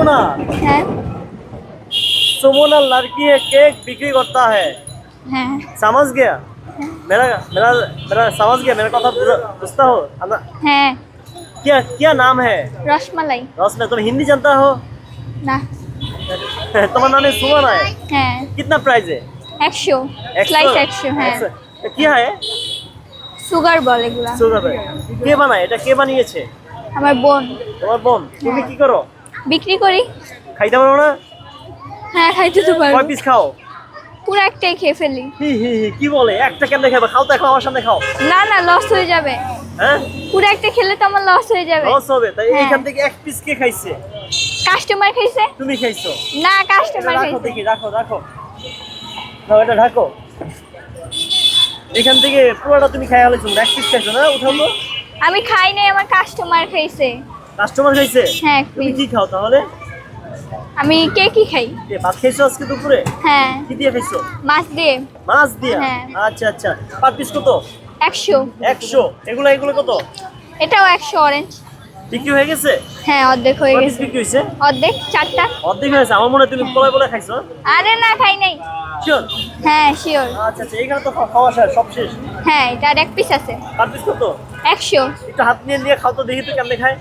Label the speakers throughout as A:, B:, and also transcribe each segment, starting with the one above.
A: सुमोना
B: है
A: सुमोना लड़की है केक बिक्री करता है
B: है
A: समझ गया मेरा मेरा मेरा समझ गया मेरा कथा बुझता हो
B: है
A: क्या क्या नाम है
B: रसमलाई
A: रसना तुम हिंदी जानता हो
B: ना
A: तुम्हारा नाम है सुमोना है
B: है
A: कितना प्राइस है
B: 100 স্লাইস 100 হ্যাঁ
A: क्या है
B: সুগার বল এগুলা
A: সুগার কে বানায় এটা কে বানিয়েছে
B: আমার বোন
A: তোমার বোন তুমি কি করো
B: বিক্রি করি
A: খাইতে পারো না
B: হ্যাঁ খাইতে তো পারবো
A: কয় পিস খাও
B: পুরো একটাই খেয়ে ফেলি
A: হি হি হি কি বলে একটা কেমনে খাবে খাও তো এখন আমার সামনে খাও
B: না না লস হয়ে যাবে
A: হ্যাঁ
B: পুরো একটা খেলে তো আমার লস হয়ে যাবে
A: লস হবে তাই
B: হ্যাঁ।
A: এখান থেকে এক পিস কে খাইছে
B: কাস্টমার খাইছে
A: তুমি খাইছো
B: না
A: এটা
B: কাস্টমার
A: রাখো
B: খাইছে
A: দেখি রাখো রাখো নাও এটা ঢাকো এখান থেকে পুরোটা তুমি খাই হলেছো এক পিস খাইছো না উঠাও তো
B: আমি খাই নাই আমার কাস্টমার খাইছে
A: কাস্টমার খাইছে
B: হ্যাঁ
A: তুমি কি খাও তাহলে
B: আমি কেকই খাই
A: এ ভাত খাইছো আজকে দুপুরে
B: হ্যাঁ
A: কি দিয়ে খাইছো
B: মাছ দিয়ে
A: মাছ দিয়া
B: হ্যাঁ।
A: আচ্ছা আচ্ছা পার পিস কত
B: 100
A: 100 এগুলো এগুলো কত
B: এটাও 100 অরেঞ্জ
A: বিক্রি হয়ে গেছে
B: হ্যাঁ অর্ধেক হয়ে
A: কয় পিস
B: গেছে
A: বিক্রি হয়েছে
B: অর্ধেক 4টা
A: অর্ধেক হয়েছে আমার মনে হয় তুমি পোলায় পোলায় খাইছো
B: আরে না খাই নাই
A: শিওর
B: হ্যাঁ শিওর
A: আচ্ছা আচ্ছা এখানে তো খাওয়া শেষ সব শেষ
B: হ্যাঁ এটা আর এক পিস আছে
A: পার পিস কত
B: 100
A: একটু হাত নিয়ে খাও তো দেখি তো কেমনে খায়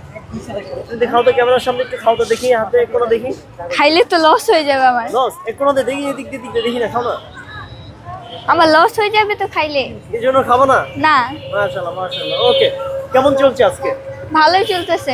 A: যদি খাও তো ক্যামেরার সামনে একটু খাও তো দেখি হাতে কোনো দেখি
B: খাইলে তো লস হয়ে যাবে আমার
A: লস এক কোনো দেখি এদিক দিয়ে দেখি না খাও না
B: আমার লস হয়ে যাবে তো খাইলে
A: এই জন্য খাবো না
B: না
A: মাশাআল্লাহ মাশাআল্লাহ ওকে কেমন চলছে আজকে
B: ভালোই চলতেছে